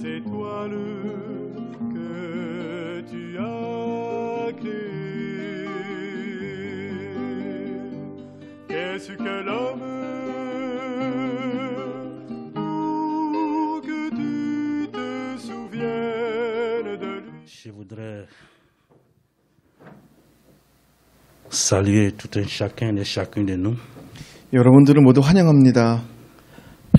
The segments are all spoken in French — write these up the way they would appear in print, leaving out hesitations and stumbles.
étoiles que tu as créées. Qu'est-ce que l'homme pour que tu te souviennes de lui? Je voudrais saluer tout un chacun et chacune de nous 여러분들을 모두 환영합니다.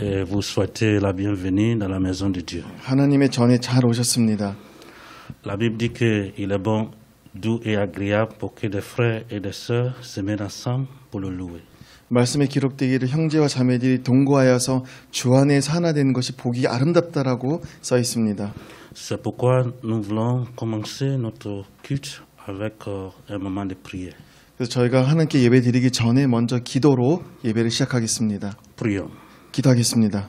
et vous souhaiter la bienvenue dans la maison de Dieu. 하나님의 전에 잘 오셨습니다. La Bible dit qu'il est bon, doux et agréable pour que des frères et des sœurs se mettent ensemble pour le louer. 말씀에 기록되기를 형제와 자매들이 동거하여서 주 안에서 하나 되는 것이 보기 아름답다라고 써 있습니다. C'est pourquoi nous voulons commencer notre culte avec un moment de prière. 그래서 저희가 하나님께 예배 드리기 전에 먼저 기도로 예배를 시작하겠습니다. Prions. 기도하겠습니다.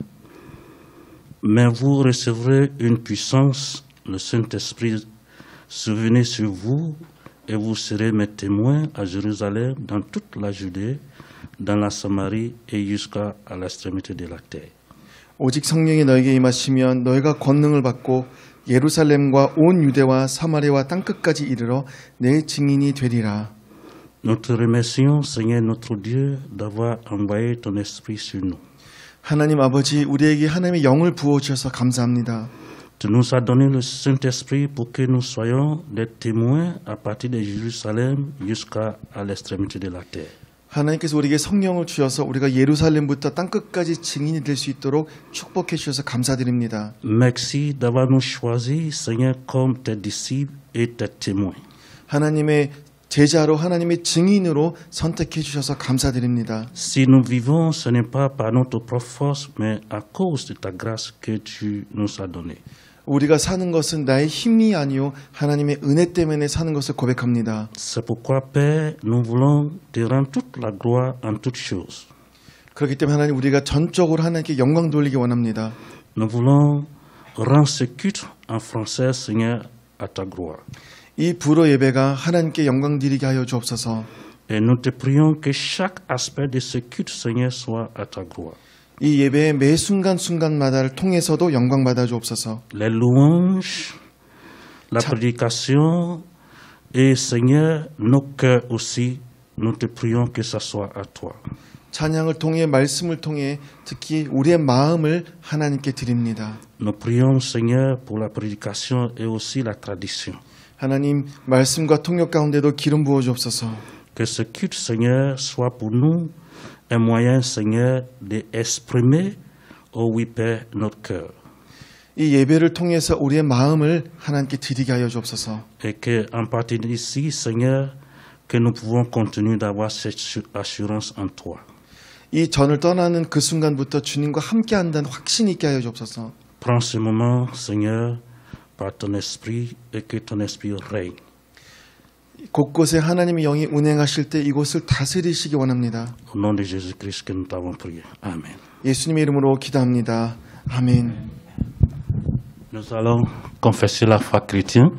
Mais vous recevrez une puissance, le Saint-Esprit survenir sur vous, et vous serez mes témoins à Jérusalem, dans toute la Judée, dans la Samarie et jusqu'à l'extrémité de la terre. 오직 성령이 너에게 임하시면 너희가 권능을 받고 예루살렘과 온 유대와 사마리아와 땅끝까지 이르러 내 증인이 되리라. Nous te remercions, Seigneur notre Dieu, d'avoir envoyé ton esprit sur nous. 하나님 아버지, 우리에게 하나님의 영을 부어주셔서 감사합니다. Tu nous as donné le Saint-Esprit pour que nous soyons des témoins à partir de Jérusalem jusqu'à l'extrémité de la terre. 하나님께서 우리에게 성령을 주셔서 우리가 예루살렘부터 땅끝까지 증인이 될 수 있도록 축복해 주셔서 감사드립니다. Merci d'avoir nous choisis, Seigneur, comme tes disciples et tes témoins. 하나님의 제자로 하나님의 증인으로 선택해 주셔서 감사드립니다. Si nous vivons, ce n'est pas par notre propre force, mais à cause de ta grâce que tu nous as donnée. 우리가 사는 것은 나의 힘이 아니요 하나님의 은혜 때문에 사는 것을 고백합니다. C'est pourquoi, Père, nous voulons te rendre toute la gloire en toutes choses. 그렇기 때문에 하나님 우리가 전적으로 하나님께 영광 돌리기 원합니다. Nous voulons rendre ce culte en français, Seigneur, à ta gloire. 이 불어 예배가 하나님께 영광 드리게 하여 주옵소서. Et nous te prions que chaque aspect de ce culte, Seigneur, soit à ta gloire. 이 예배의 매 순간순간마다를 통해서도 영광 받아 주옵소서. Les louanges, la prédication et, Seigneur, nos cœurs aussi, nous te prions que ça soit à toi. 찬양을 통해 말씀을 통해 특히 우리의 마음을 하나님께 드립니다. Nous prions, Seigneur, pour la prédication et aussi la tradition. 하나님 말씀과 통역 가운데도 기름 부어 주옵소서. Que ce culte, Seigneur, soit pour nous un moyen, Seigneur, d'exprimer, oh oui, Père, notre cœur. 이 예배를 통해서 우리의 마음을 하나님께 드리게 하여 주옵소서. Et que, en partir d'ici, Seigneur, que nous pouvons continuer d'avoir cette assurance en toi. 이 전을 떠나는 그 순간부터 주님과 함께한다는 확신이 있게 하여 주옵소서. Prends ce moment, Seigneur, par ton esprit et que ton esprit règne. 곳곳에 하나님의 영이 운행하실 때 이곳을 다스리시기 원합니다. Au nom de Jésus-Christ que nous t'avons prié. Amen. 예수님의 이름으로 기도합니다. 아멘. Nous allons confesser la foi chrétienne.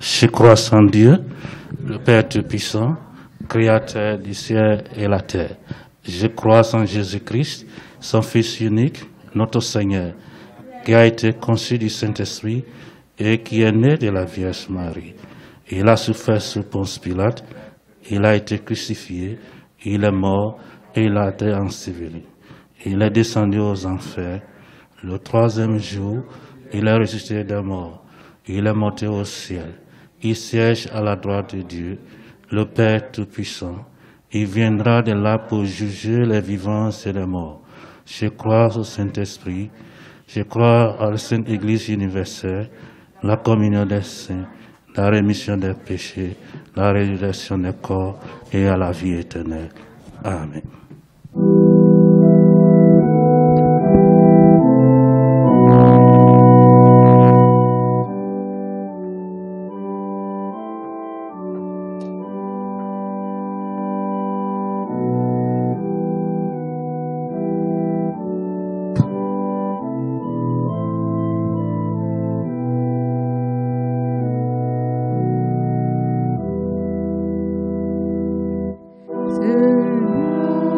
Je crois en Dieu, le Père Tout-Puissant, Créateur du ciel et la terre. Je crois en Jésus-Christ, son Fils unique, notre Seigneur, qui a été conçu du Saint-Esprit et qui est né de la Vierge Marie. Il a souffert sous Ponce Pilate, il a été crucifié, il est mort et il a été enseveli. Il est descendu aux enfers. Le troisième jour, il est ressuscité des morts. Il est monté au ciel. Il siège à la droite de Dieu, le Père Tout-Puissant. Il viendra de là pour juger les vivants et les morts. Je crois au Saint-Esprit. Je crois à la Sainte Église universelle, la communion des saints, la rémission des péchés, la résurrection des corps et à la vie éternelle. Amen. Seigneur,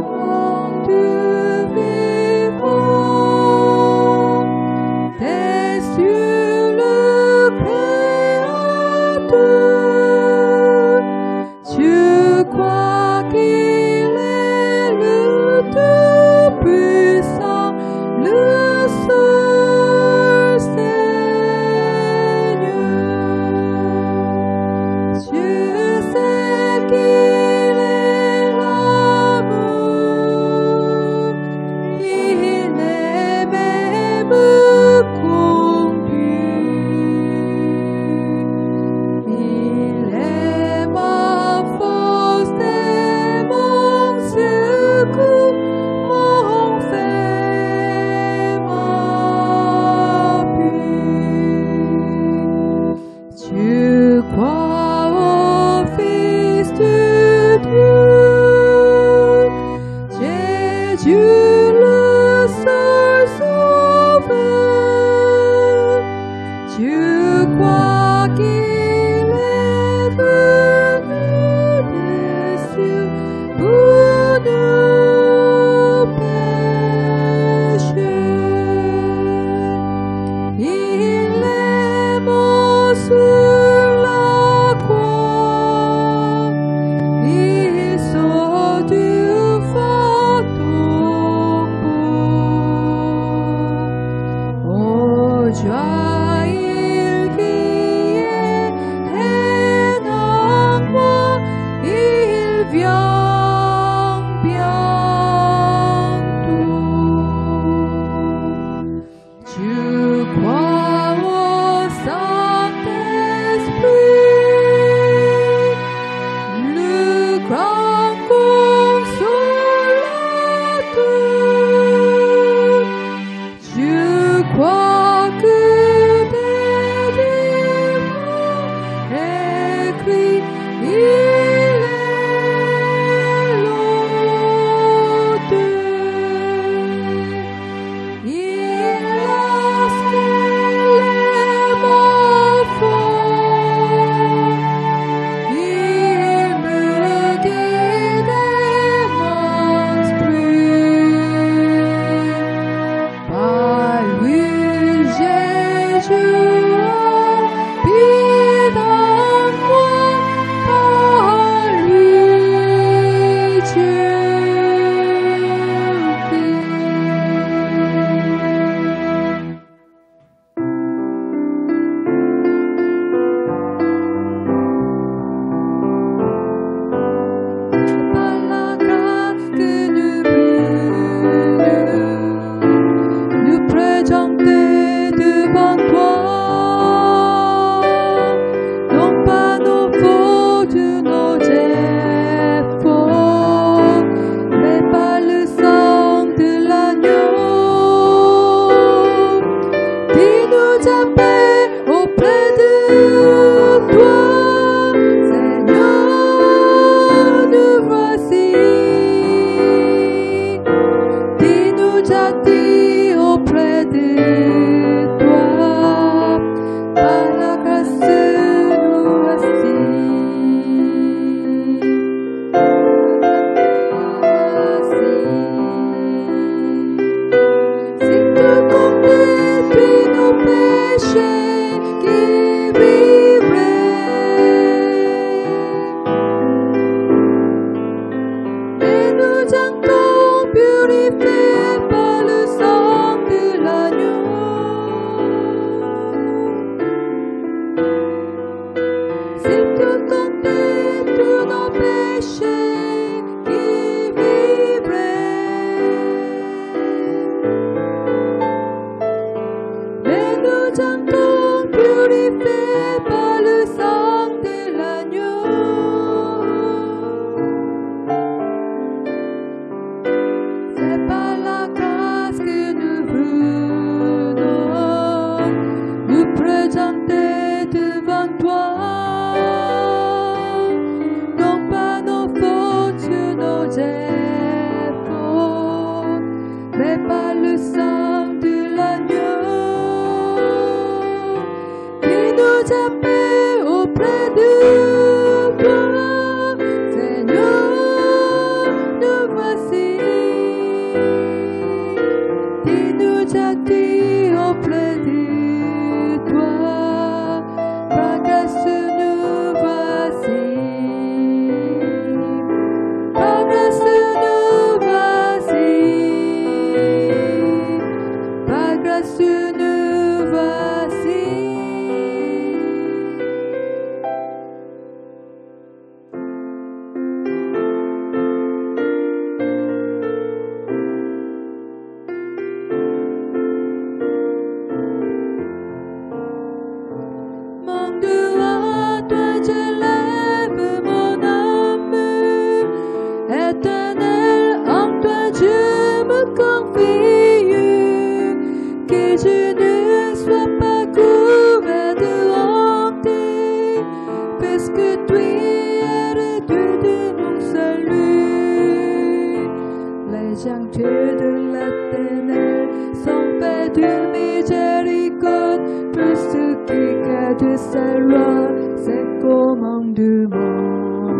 Dieu de la ténèbre, son Père de miséricorde, pour ceux qui gardent sa loi, ses commandements.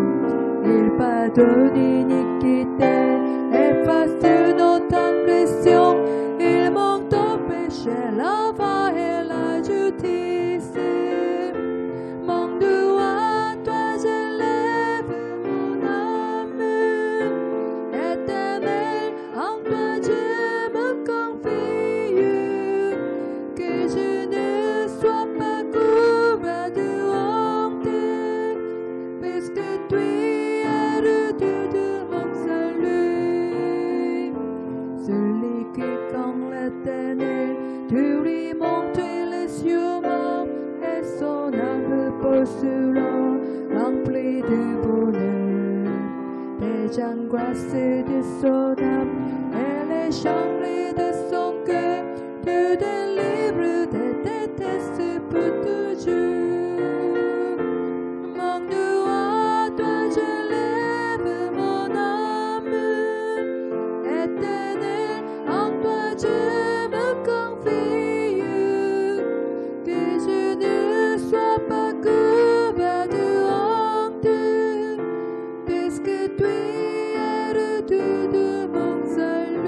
Il pardonne l'iniquité, efface nos transgressions, il monte au péché, la foi et la justice. Mon Dieu, à toi j'élève mon âme, Éternel, en toi je me confie, que je ne sois pas couvert de honte, puisque tu es le Dieu de mon salut. Celui qui comme l'Éternel, tu lui montres les cieux morts, et son âme reposera remplie de bonheur. Des angoisses de son âme et les chambres de son cœur, te délivre des détestes pour toujours. Mon Dieu, à toi j'élève mon âme, Éternel, en toi je me confie, que je ne sois pas couvert de honte, puisque tu es le Dieu de mon salut.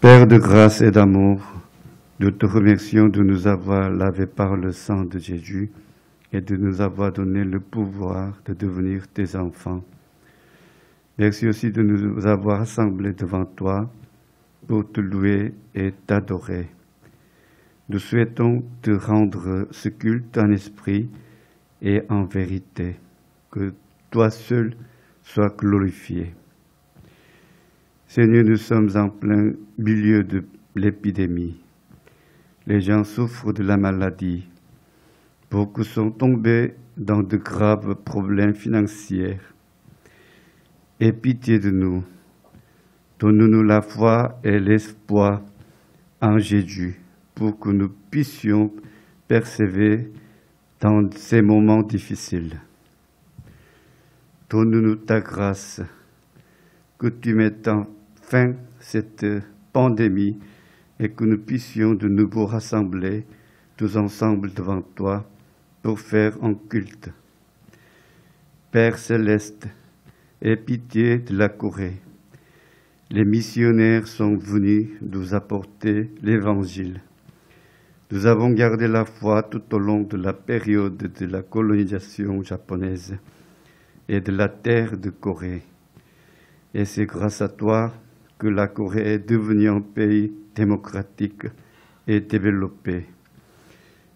Père de grâce et d'amour, nous te remercions de nous avoir lavés par le sang de Jésus et de nous avoir donné le pouvoir de devenir tes enfants. Merci aussi de nous avoir rassemblés devant toi pour te louer et t'adorer. Nous souhaitons te rendre ce culte en esprit et en vérité, que toi seul sois glorifié. Seigneur, nous sommes en plein milieu de l'épidémie. Les gens souffrent de la maladie. Beaucoup sont tombés dans de graves problèmes financiers. Aie pitié de nous. Donne-nous la foi et l'espoir en Jésus pour que nous puissions persévérer dans ces moments difficiles. Donne-nous ta grâce, que tu mettes fin à cette pandémie et que nous puissions de nouveau rassembler tous ensemble devant toi pour faire un culte. Père céleste, aie pitié de la Corée. Les missionnaires sont venus nous apporter l'Évangile. Nous avons gardé la foi tout au long de la période de la colonisation japonaise et de la terre de Corée. Et c'est grâce à toi que la Corée est devenue un pays démocratique et développé.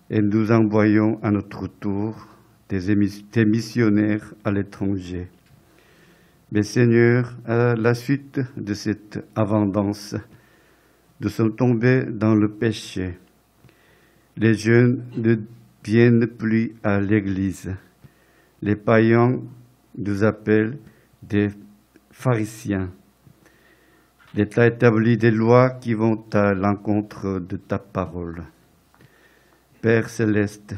Et nous envoyons à notre tour des missionnaires à l'étranger. Mais Seigneur, à la suite de cette abondance, nous sommes tombés dans le péché. Les jeunes ne viennent plus à l'église. Les païens nous appellent des pharisiens. L'État établit des lois qui vont à l'encontre de ta parole. Père céleste,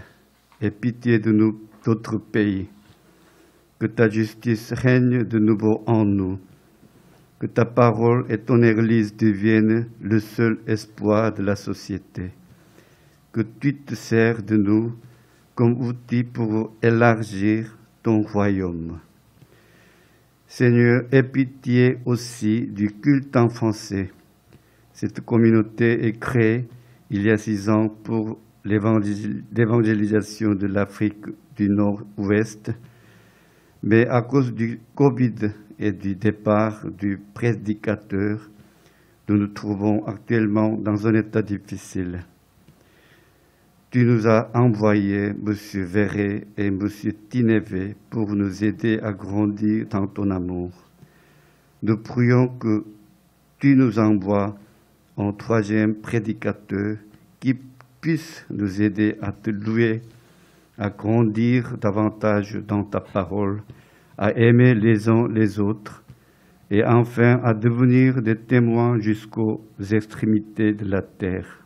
aie pitié de nous, notre pays. Que ta justice règne de nouveau en nous. Que ta parole et ton Église deviennent le seul espoir de la société. Que tu te sers de nous comme outil pour élargir ton royaume. Seigneur, aie pitié aussi du culte en français. Cette communauté est créée il y a 6 ans pour l'évangélisation de l'Afrique du Nord-Ouest, mais à cause du Covid et du départ du prédicateur, nous nous trouvons actuellement dans un état difficile. Tu nous as envoyé M. Verret et M. Tinevé pour nous aider à grandir dans ton amour. Nous prions que tu nous envoies un 3e prédicateur qui puisse nous aider à te louer à grandir davantage dans ta parole, à aimer les uns les autres et enfin à devenir des témoins jusqu'aux extrémités de la terre.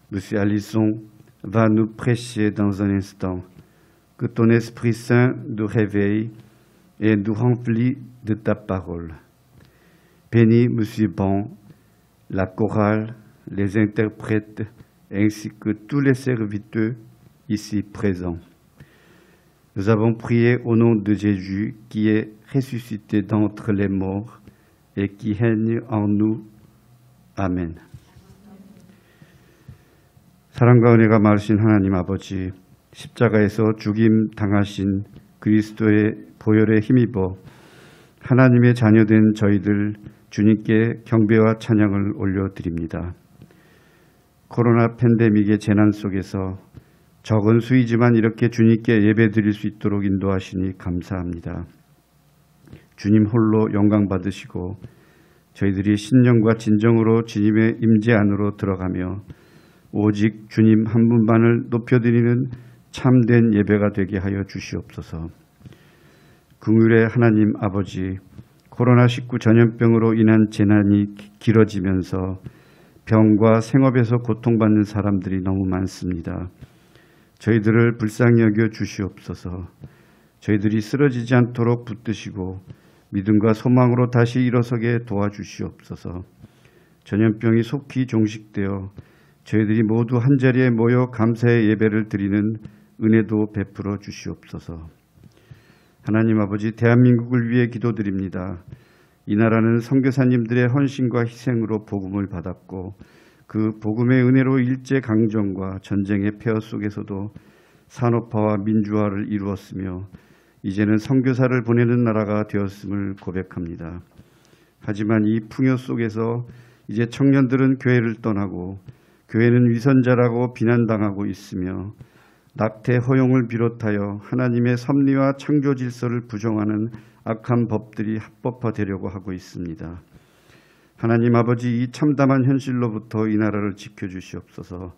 Monsieur Alisson va nous prêcher dans un instant. Que ton Esprit Saint nous réveille et nous remplit de ta parole. Bénis Monsieur Ban, la chorale, les interprètes, ainsi que tous les serviteurs ici présents. Nous avons prié au nom de Jésus qui est ressuscité d'entre les morts et qui règne en nous. 아멘. 사랑과 은혜가 많으신 하나님 아버지, 십자가에서 죽임 당하신 그리스도의 보혈에 힘입어 하나님의 자녀된 저희들 주님께 경배와 찬양을 올려드립니다. 코로나 팬데믹의 재난 속에서 적은 수이지만 이렇게 주님께 예배드릴 수 있도록 인도하시니 감사합니다. 주님 홀로 영광 받으시고 저희들이 신령과 진정으로 주님의 임재 안으로 들어가며 오직 주님 한 분만을 높여드리는 참된 예배가 되게 하여 주시옵소서. 긍휼의 하나님 아버지, 코로나19 전염병으로 인한 재난이 길어지면서 병과 생업에서 고통받는 사람들이 너무 많습니다. 저희들을 불쌍히 여겨 주시옵소서. 저희들이 쓰러지지 않도록 붙드시고 믿음과 소망으로 다시 일어서게 도와주시옵소서. 전염병이 속히 종식되어 저희들이 모두 한자리에 모여 감사의 예배를 드리는 은혜도 베풀어 주시옵소서. 하나님 아버지, 대한민국을 위해 기도드립니다. 이 나라는 선교사님들의 헌신과 희생으로 복음을 받았고 그 복음의 은혜로 일제강점과 전쟁의 폐허 속에서도 산업화와 민주화를 이루었으며 이제는 선교사를 보내는 나라가 되었음을 고백합니다. 하지만 이 풍요 속에서 이제 청년들은 교회를 떠나고 교회는 위선자라고 비난당하고 있으며 낙태 허용을 비롯하여 하나님의 섭리와 창조 질서를 부정하는 악한 법들이 합법화되려고 하고 있습니다. 하나님 아버지, 이 참담한 현실로부터 이 나라를 지켜주시옵소서.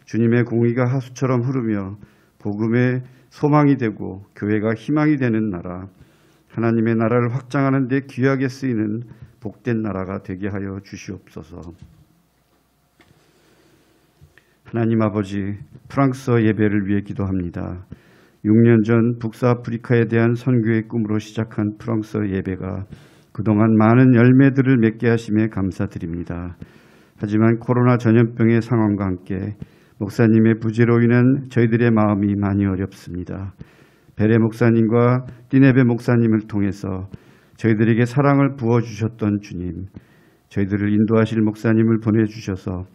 주님의 공의가 하수처럼 흐르며 복음의 소망이 되고 교회가 희망이 되는 나라, 하나님의 나라를 확장하는 데 귀하게 쓰이는 복된 나라가 되게 하여 주시옵소서. 하나님 아버지, 프랑스어 예배를 위해 기도합니다. 6년 전 북서아프리카에 대한 선교의 꿈으로 시작한 프랑스어 예배가 그동안 많은 열매들을 맺게 하심에 감사드립니다. 하지만 코로나 전염병의 상황과 함께 목사님의 부재로 인한 저희들의 마음이 많이 어렵습니다. 베레 목사님과 띠네베 목사님을 통해서 저희들에게 사랑을 부어주셨던 주님, 저희들을 인도하실 목사님을 보내주셔서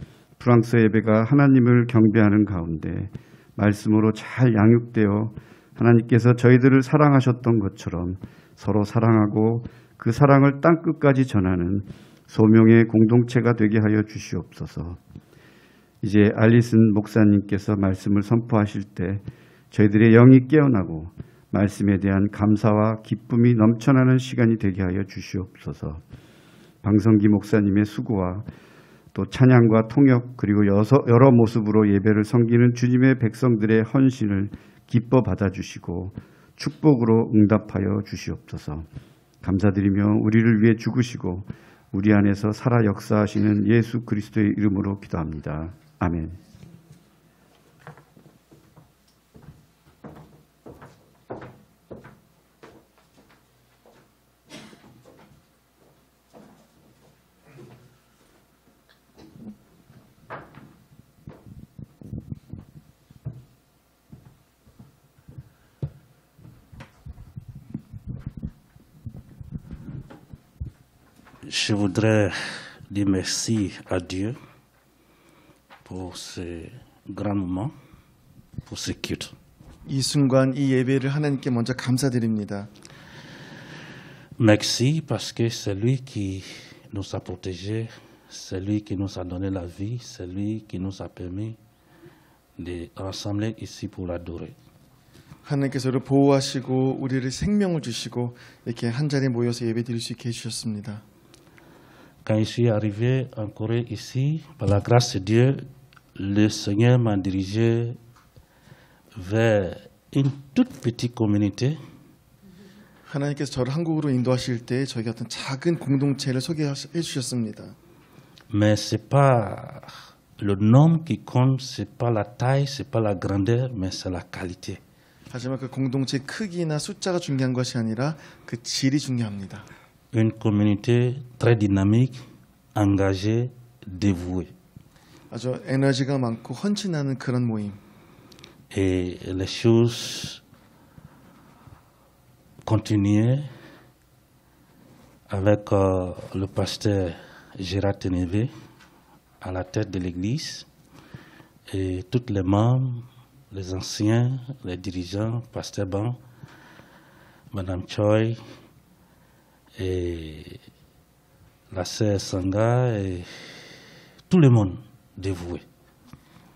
프랑스 예배가 하나님을 경배하는 가운데 말씀으로 잘 양육되어 하나님께서 저희들을 사랑하셨던 것처럼 서로 사랑하고 그 사랑을 땅끝까지 전하는 소명의 공동체가 되게 하여 주시옵소서. 이제 알리슨 목사님께서 말씀을 선포하실 때 저희들의 영이 깨어나고 말씀에 대한 감사와 기쁨이 넘쳐나는 시간이 되게 하여 주시옵소서. 방성기 목사님의 수고와 또 찬양과 통역 그리고 여러 모습으로 예배를 섬기는 주님의 백성들의 헌신을 기뻐 받아주시고 축복으로 응답하여 주시옵소서. 감사드리며 우리를 위해 죽으시고 우리 안에서 살아 역사하시는 예수 그리스도의 이름으로 기도합니다. 아멘. Je voudrais dire merci à Dieu pour ce grand moment, pour ce culte. 이 순간 이 예배를 하나님께 먼저 감사드립니다. Merci parce que c'est lui qui nous a protégés, c'est lui qui nous a donné la vie, c'est lui qui nous a permis de rassembler ici pour l'adorer. 하나님께서 우리를 보호하시고 우리를 생명을 주시고 이렇게 한자리에 모여서 예배드릴 수 있게 해주셨습니다. Quand je suis arrivé en Corée ici, par la grâce de Dieu, le Seigneur m'a dirigé vers une toute petite communauté 하나님께서 저를 한국으로 인도하실 때 저에게 어떤 작은 공동체를 소개해 주셨습니다. mais c'est pas le nombre qui compte, c'est pas la taille, c'est pas la grandeur, mais c'est la qualité. 하지만 그 공동체의 크기나 숫자가 중요한 것이 아니라 그 질이 중요합니다. Une communauté très dynamique, engagée, dévouée. 아주 에너지가 많고 헌신하는 그런 모임. Et les choses continuaient avec le pasteur Gérard Ténévé à la tête de l'église et tous les membres, les anciens, les dirigeants, pasteur Ban, Madame Choi et la sœur Sangha et tout le monde dévoué.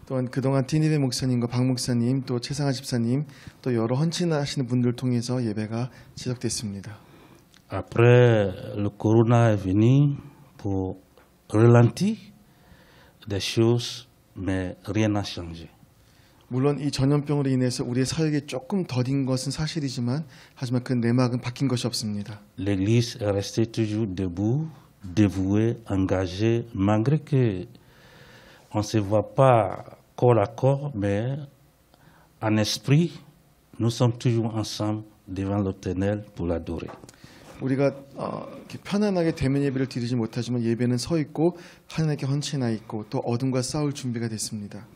또한 그동안 티니베 목사님과 박 목사님, 또 최상하 집사님, 또 여러 헌신하시는 분들 통해서 예배가 지속됐습니다. Après, le corona est venu pour ralentir des choses, mais rien n'a changé. 물론 이 전염병으로 인해서 우리의 사역이 조금 더딘 것은 사실이지만 하지만 그 내막은 바뀐 것이 없습니다. L'Église est restée toujours debout, dévouée, engagée, malgré que on ne se voit pas corps à corps, mais en esprit, nous sommes toujours ensemble devant l'Éternel pour l'adorer. 우리가 이렇게 편안하게 대면 예배를 드리지 못하지만 예배는 서 있고 하나님께 헌신하 있고 또 어둠과 싸울 준비가 됐습니다.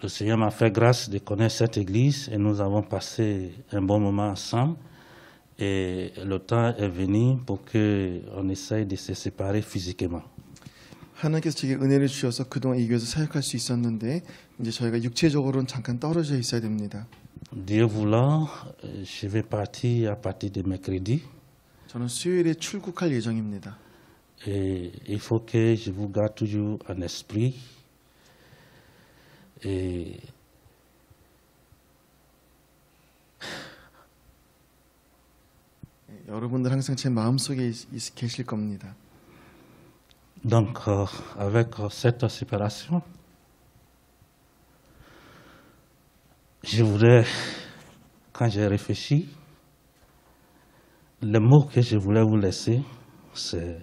Le Seigneur m'a fait grâce de connaître cette église et nous avons passé un bon moment ensemble. Et le temps est venu pour qu'on essaye de se séparer physiquement. 하나님께서 제게 은혜를 주셔서 그동안 이 교회에서 사역할 수 있었는데 이제 저희가 육체적으로는 잠깐 떨어져 있어야 됩니다. Dieu voulant, je vais partir à partir de mercredi. 저는 수요일에 출국할 예정입니다. Et il faut que je vous garde toujours en esprit. Et 여러분들 항상 제 마음속에 계실 겁니다. donc, avec cette séparation, je voudrais, quand j'ai réfléchi, le mot que je voulais vous laisser, c'est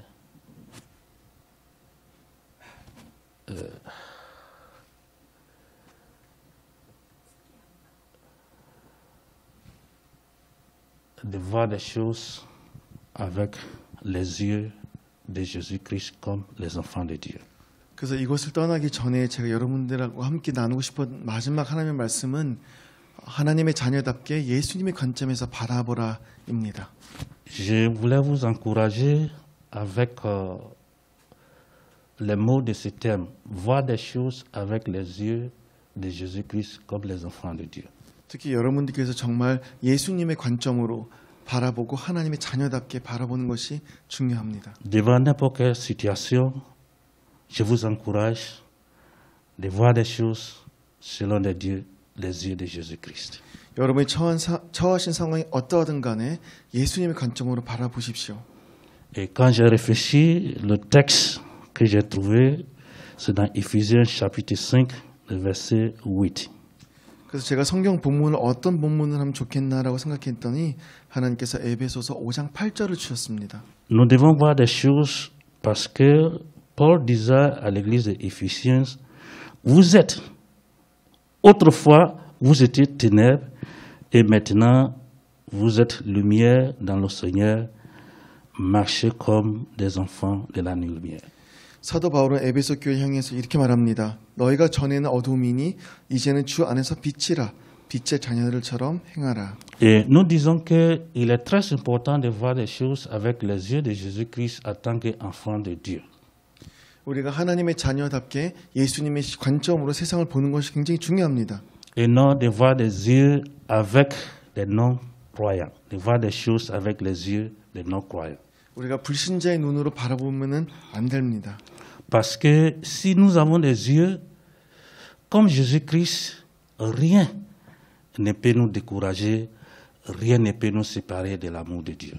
de voir des choses avec les yeux de Jésus-Christ comme les enfants de Dieu. 그래서 이곳을 떠나기 전에 제가 여러분들하고 함께 나누고 싶은 마지막 하나님의 말씀은 하나님의 자녀답게 예수님의 관점에서 바라보라입니다. Je voulais vous encourager avec les mots de ce thème, voir des choses avec les yeux de Jésus-Christ comme les enfants de Dieu. 특히 여러분들께서 정말 예수님의 관점으로 바라보고 하나님의 자녀답게 바라보는 것이 중요합니다. Devant n'importe quelle situation, je vous encourage de voir des choses selon les yeux de Jésus-Christ. 여러분이 처하신 상황이 어떠하든 간에 예수님의 관점으로 바라보십시오. Et quand j'ai réfléchi, le texte que j'ai trouvé, c'est dans Éphésiens chapitre 5, le verset 8. 그래서 제가 성경 본문을 어떤 본문을 하면 좋겠나라고 생각했더니 하나님께서 에베소서 5장 8절을 주셨습니다. Nous devons voir des choses parce que Paul disait à l'église d'Éphésiens, vous êtes, autrefois, vous étiez ténèbres et maintenant, vous êtes lumière dans le Seigneur, marchez comme des enfants de la lumière. 사도 바울은 에베소 교회 향해서 이렇게 말합니다. 너희가 전에는 어둠이니 이제는 주 안에서 빛이라 빛의 자녀들처럼 행하라. Et nous disons qu'il est très important de voir des choses avec les yeux de Jésus-Christ en tant qu'enfant de Dieu. 우리가 하나님의 자녀답게 예수님의 관점으로 세상을 보는 것이 굉장히 중요합니다. Et non de voir des yeux avec les non-croyants, de voir des choses avec les yeux des non-croyants. 우리가 불신자의 눈으로 바라보면은 안 됩니다. Parce que si nous avons des yeux comme Jésus-Christ, rien ne peut nous décourager, rien ne peut nous séparer de l'amour de Dieu.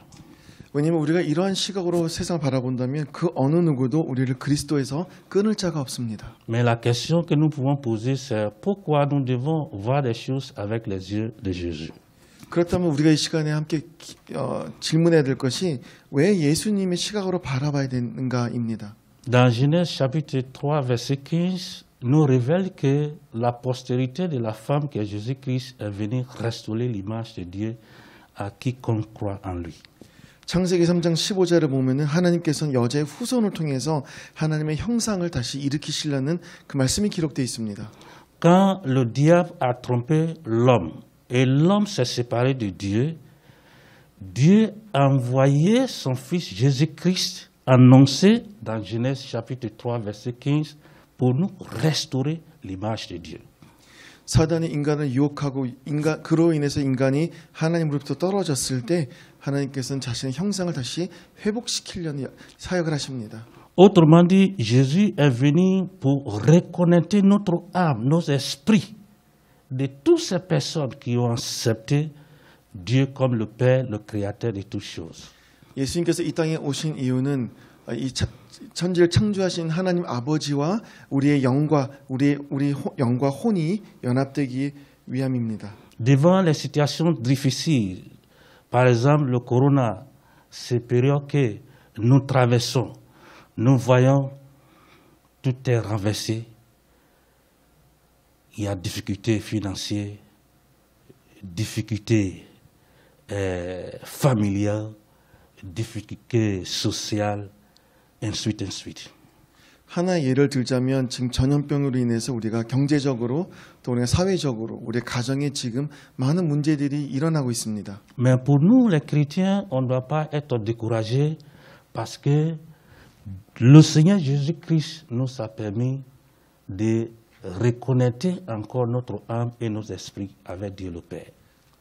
왜냐하면 우리가 이러한 시각으로 세상을 바라본다면 그 어느 누구도 우리를 그리스도에서 끊을 자가 없습니다. Mais la question que nous pouvons poser, c'est pourquoi nous devons voir des choses avec les yeux de Jésus. 그렇다면 우리가 이 시간에 함께 질문해야 될 것이 왜 예수님의 시각으로 바라봐야 되는가입니다. Dans Genèse chapitre 3, verset 15, nous révèle que la postérité de la femme qui est Jésus-Christ est venue restaurer l'image de Dieu à quiconque croit en lui. 창세기 3장 15절을 보면은 하나님께서는 여자의 후손을 통해서 하나님의 형상을 다시 일으키시려는 그 말씀이 기록되어 있습니다. Quand le diable a trompé l'homme et l'homme s'est séparé de Dieu, Dieu a envoyé son fils Jésus-Christ annoncé dans Genèse chapitre 3 verset 15 pour nous restaurer l'image de Dieu. 사단이 인간을 유혹하고 그로 인해서 인간이 하나님으로부터 떨어졌을 때 하나님께서는 자신의 형상을 다시 회복시키려는 사역을 하십니다. Autrement dit, Jésus est venu pour reconnecter notre âme, nos esprits de toutes ces personnes qui ont accepté Dieu comme le Père, le Créateur de toutes choses. 예수님께서 이 땅에 오신 이유는 이 천지를 창조하신 하나님 아버지와 우리의 영과 우리 영과 혼이 연합되기 위함입니다. Devant les situations difficiles, par exemple le corona, ces périodes que nous traversons, nous voyons tout est renversé. Il y a difficultés financières, difficultés familiales, difficultés sociales, ainsi de suite. 하나의 예를 들자면 지금 전염병으로 인해서 우리가 경제적으로 또 우리가 사회적으로 우리 가정에 지금 많은 문제들이 일어나고 있습니다. Mais pour nous les chrétiens, on ne doit pas être découragés parce que le Seigneur Jésus-Christ nous a permis de reconnecter encore notre âme et nos esprits avec Dieu le Père.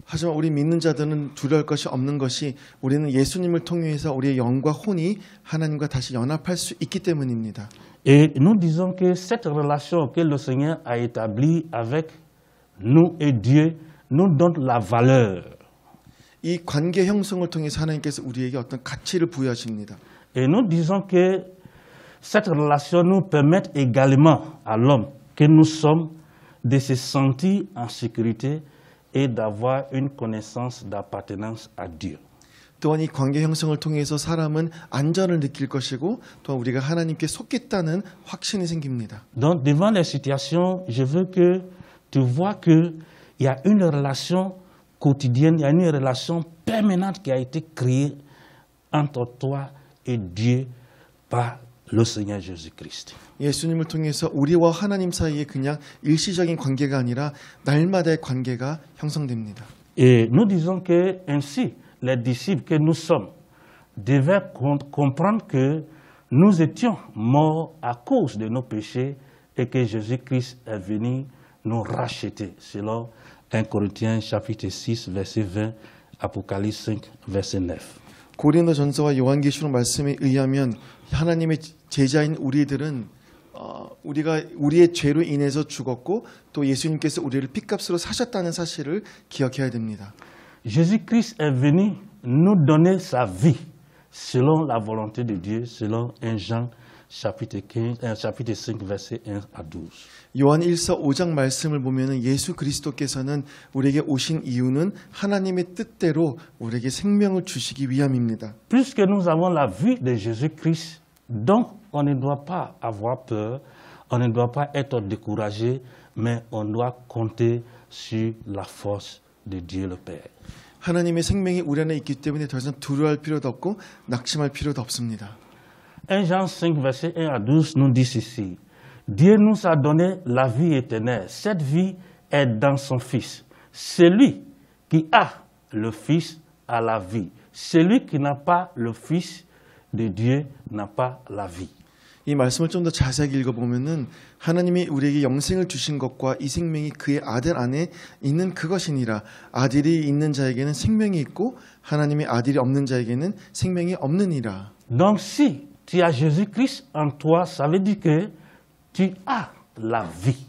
하지만 우리 믿는 자들은 두려울 것이 없는 것이 우리는 예수님을 통해서 우리의 영과 혼이 하나님과 다시 연합할 수 있기 때문입니다. Et nous disons que cette relation que le Seigneur a établie avec nous et Dieu nous donne la valeur. 이 관계 형성을 통해서 하나님께서 우리에게 어떤 가치를 부여하십니다. Et nous disons que cette relation nous permet également à l'homme que nous sommes de se sentir en sécurité et d'avoir une connaissance d'appartenance à Dieu. 또한 이 관계 형성을 통해서 사람은 안전을 느낄 것이고 또한 우리가 하나님께 속했다는 확신이 생깁니다. Donc devant les situations, je veux que tu vois que il y a une relation quotidienne, il y a une relation permanente qui a été créée entre toi et Dieu par le Seigneur Jésus-Christ. 예수님을 통해서 우리와 하나님 사이에 그냥 일시적인 관계가 아니라 날마다의 관계가 형성됩니다. Et nous disons que ainsi les disciples que nous sommes devaient comprendre que nous étions morts à cause de nos péchés et que Jésus-Christ est venu nous racheter selon 1 Corinthiens chapitre 6 verset 20, Apocalypse 5 verset 9. 고린도전서와 요한계시록 말씀에 의하면 하나님의 제자인 우리들은 우리가 우리의 죄로 인해서 죽었고 또 예수님께서 우리를 핏값으로 사셨다는 사실을 기억해야 됩니다. Jésus-Christ est venu nous donner sa vie selon la volonté de Dieu, selon 1 Jean chapitre 5 verset 1 à 12. 요한 1서 5장 말씀을 보면은 예수 그리스도께서는 우리에게 오신 이유는 하나님의 뜻대로 우리에게 생명을 주시기 위함입니다. Puisque nous avons la vie de Jésus-Christ, donc on ne doit pas avoir peur, on ne doit pas être découragé, mais on doit compter sur la force de Dieu le Père. 하나님의 생명이 우리 안에 있기 때문에 더 이상 두려워할 필요도 없고 낙심할 필요도 없습니다. 1 Jean 5 verset 1 à 12 nous dit ceci. Dieu nous a donné la vie éternelle. Cette vie est dans son Fils. Celui qui a le Fils a la vie. Celui qui n'a pas le Fils de Dieu n'a pas la vie. 이 말씀을 좀 더 자세하게 읽어보면은 하나님이 우리에게 영생을 주신 것과 이 생명이 그의 아들 안에 있는 그것이니라. 아들이 있는 자에게는 생명이 있고 하나님의 아들이 없는 자에게는 생명이 없느니라. Donc si tu as Jésus-Christ en toi, ça veut dire que tu as la vie.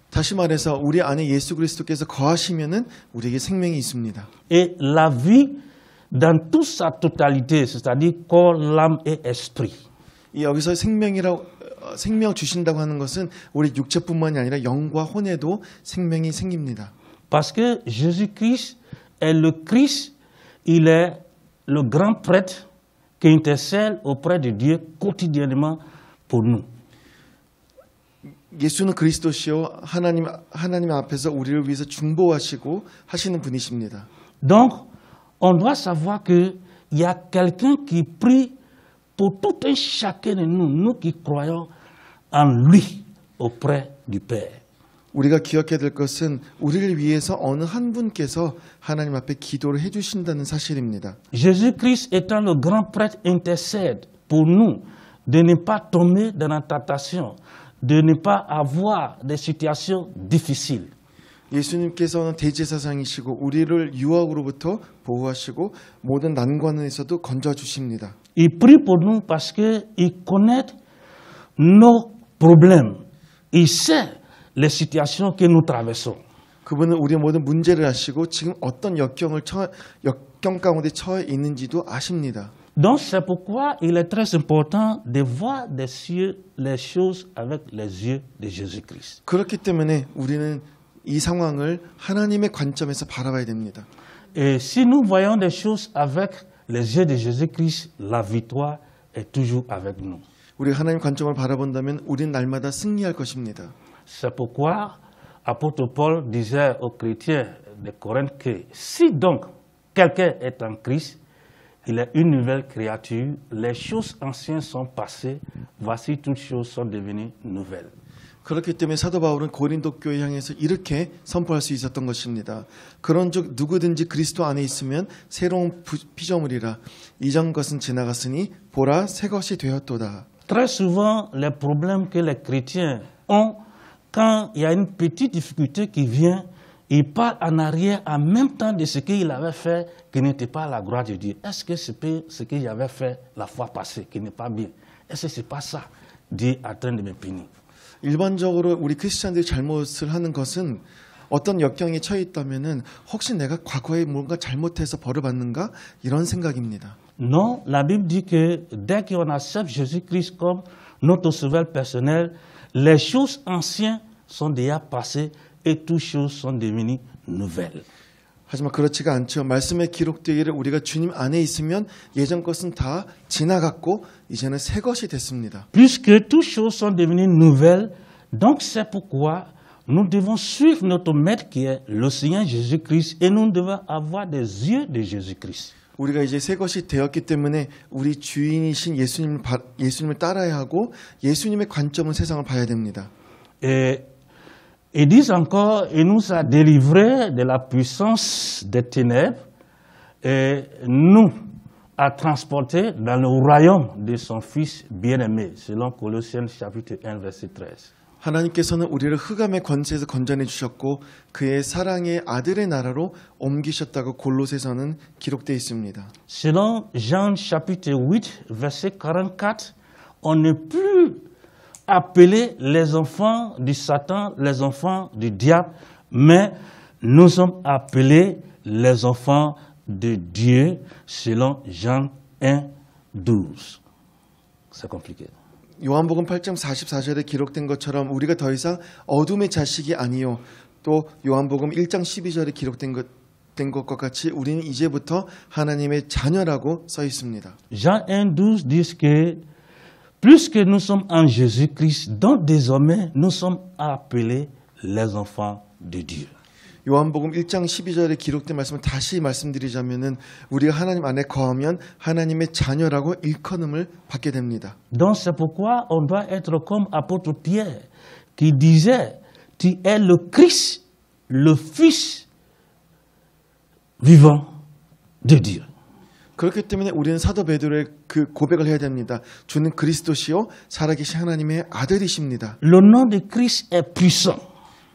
다시 말해서 우리 안에 예수 그리스도께서 거하시면은 우리에게 생명이 있습니다. Et la vie dans toute sa totalité, c'est-à-dire corps, l'âme et esprit. 이 여기서 생명 주신다고 하는 것은 우리 육체뿐만이 아니라 영과 혼에도 생명이 생깁니다. Parce que Jésus-Christ est le Christ, il est le grand prêtre qui intercède auprès de Dieu quotidiennement pour nous. 예수는 그리스도시요 하나님 앞에서 우리를 위해서 중보하시고 하시는 분이십니다. Donc, on doit savoir qu'il y a quelqu'un qui prie pour tout un chacun de nous, nous qui croyons en lui auprès du Père. 우리가 기억해야 될 것은 우리를 위해서 어느 한 분께서 하나님 앞에 기도를 해주신다는 사실입니다. Jésus-Christ étant le grand prêtre intercède pour nous de ne pas tomber dans la tentation, de ne pas avoir des situations difficiles. 예수님께서는 대제사장이시고 우리를 유혹으로부터 보호하시고 모든 난관에서도 건져주십니다. Il prie pour nous parce qu'il connaît nos problèmes. Il sait les situations que nous traversons. 그분은 우리의 모든 문제를 아시고 지금 어떤 역경 가운데 처해 있는지도 아십니다. Donc c'est pourquoi il est très important de voir les choses avec les yeux de Jésus-Christ. 그렇기 때문에 우리는 이 상황을 하나님의 관점에서 바라봐야 됩니다. Et si nous voyons des choses avec les yeux de Jésus-Christ, la victoire est toujours avec nous. 우리가 하나님 관점을 바라본다면 우리는 날마다 승리할 것입니다. C'est pourquoi l'apôtre Paul disait aux chrétiens de Corinthe que si donc quelqu'un est en Christ, il est une nouvelle créature, les choses anciennes sont passées, voici toutes choses sont devenues nouvelles. 그렇기 때문에 사도 바울은 고린도 교회 향해서 이렇게 선포할 수 있었던 것입니다. 그런즉 누구든지 그리스도 안에 있으면 새로운 피조물이라 이전 것은 지나갔으니 보라 새 것이 되었도다. Très souvent, les problèmes que les chrétiens ont, quand il y a une petite difficulté qui vient, ils parlent en arrière en même temps de ce qu'il avait fait qui n'était pas la gloire de Dieu. Est-ce que c'est ce que j'avais fait la fois passée qui n'est pas bien? Est-ce que ce n'est pas ça? Dieu est en train de me punir. 일반적으로 우리 크리스찬들이 잘못을 하는 것은 어떤 역경에 처해 있다면은 혹시 내가 과거에 뭔가 잘못해서 벌을 받는가 이런 생각입니다. Non, la Bible dit que dès qu'on accepte Jésus-Christ comme notre sauveur personnel, les choses anciennes sont déjà passées et toutes choses sont devenues nouvelles. 하지만 그렇지가 않죠. 말씀에 기록되기를 우리가 주님 안에 있으면 예전 것은 다 지나갔고 이제는 새 것이 됐습니다. Puisque toutes choses sont devenues nouvelles, donc c'est pourquoi nous devons suivre notre maître qui est le Seigneur Jésus-Christ et nous devons avoir des yeux de Jésus-Christ. 우리가 이제 새 것이 되었기 때문에 우리 주인이신 예수님을 따라야 하고 예수님의 관점은 세상을 봐야 됩니다. Et disent encore, il nous a délivrés de la puissance des ténèbres et nous a transportés dans le royaume de son Fils bien-aimé, selon Colossiens chapitre 1, verset 13. 하나님께서는 우리를 흑암의 권세에서 건져내 주셨고 그의 사랑의 아들의 나라로 옮기셨다고 골로새서는 기록되어 있습니다. Selon Jean chapitre 8, verset 44, on n'est plus appelés les enfants du Satan, les enfants du diable, mais nous sommes appelés les enfants de Dieu, selon Jean 1, 12. C'est compliqué. 요한복음 8장 44절에 기록된 것처럼 우리가 더 이상 어둠의 자식이 아니요 또 요한복음 1장 12절에 기록된 것과 같이 우리는 이제부터 하나님의 자녀라고 써 있습니다. Jean 1, 12 dit que puisque nous sommes en Jésus-Christ, donc désormais nous sommes appelés les enfants de Dieu. 요한복음 1장 12절에 기록된 말씀을 다시 말씀드리자면은 우리가 하나님 안에 거하면 하나님의 자녀라고 일컬음을 받게 됩니다. Donc c'est pourquoi on doit être comme apôtre Pierre qui disait tu es le Christ, le Fils vivant de Dieu. 그렇기 때문에 우리는 사도 베드로의 그 고백을 해야 됩니다. 주는 그리스도시요 살아계신 하나님의 아들이십니다. Le nom de Christ est puissant.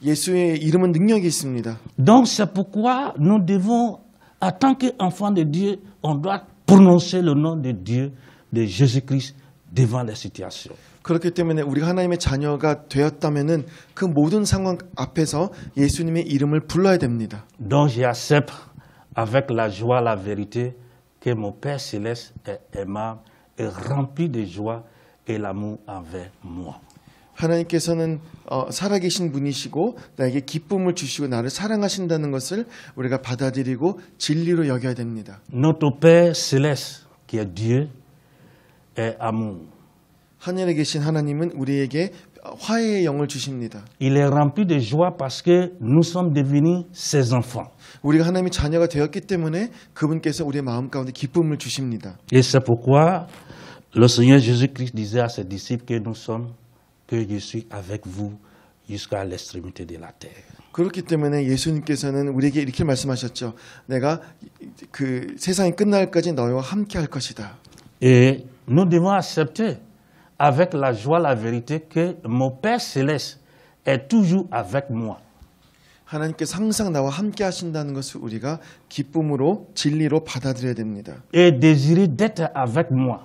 예수의 이름은 능력이 있습니다. Donc c'est pourquoi nous devons, en tant qu'enfants de Dieu, on doit prononcer le nom de Dieu, de Jésus-Christ, devant les situations. 그렇기 때문에 우리가 하나님의 자녀가 되었다면은 그 모든 상황 앞에서 예수님의 이름을 불러야 됩니다. Donc j'accepte avec la joie, la vérité, que mon Père céleste est aimable et rempli de joie et l'amour envers moi. 하나님께서는 살아계신 분이시고 나에게 기쁨을 주시고 나를 사랑하신다는 것을 우리가 받아들이고 진리로 여겨야 됩니다. Notre Père céleste, qui est Dieu, est amour. 하늘에 계신 하나님은 우리에게 화해의 영을 주십니다. Il est rempli de joie parce que nous sommes devenus ses enfants. 우리가 하나님의 자녀가 되었기 때문에 그분께서 우리의 마음 가운데 기쁨을 주십니다. Et c'est pourquoi le Seigneur Jésus-Christ disait à ses disciples que je suis avec vous jusqu'à l'extrémité de la terre. 그렇기 때문에 예수님께서는 우리에게 이렇게 말씀하셨죠. 내가 그 세상이 끝날까지 너희와 함께 할 것이다. Et nous devons accepter avec la joie la vérité que mon Père céleste est toujours avec moi. 하나님께서 항상 나와 함께 하신다는 것을 우리가 기쁨으로 진리로 받아들여야 됩니다. Et désirer d'être avec moi.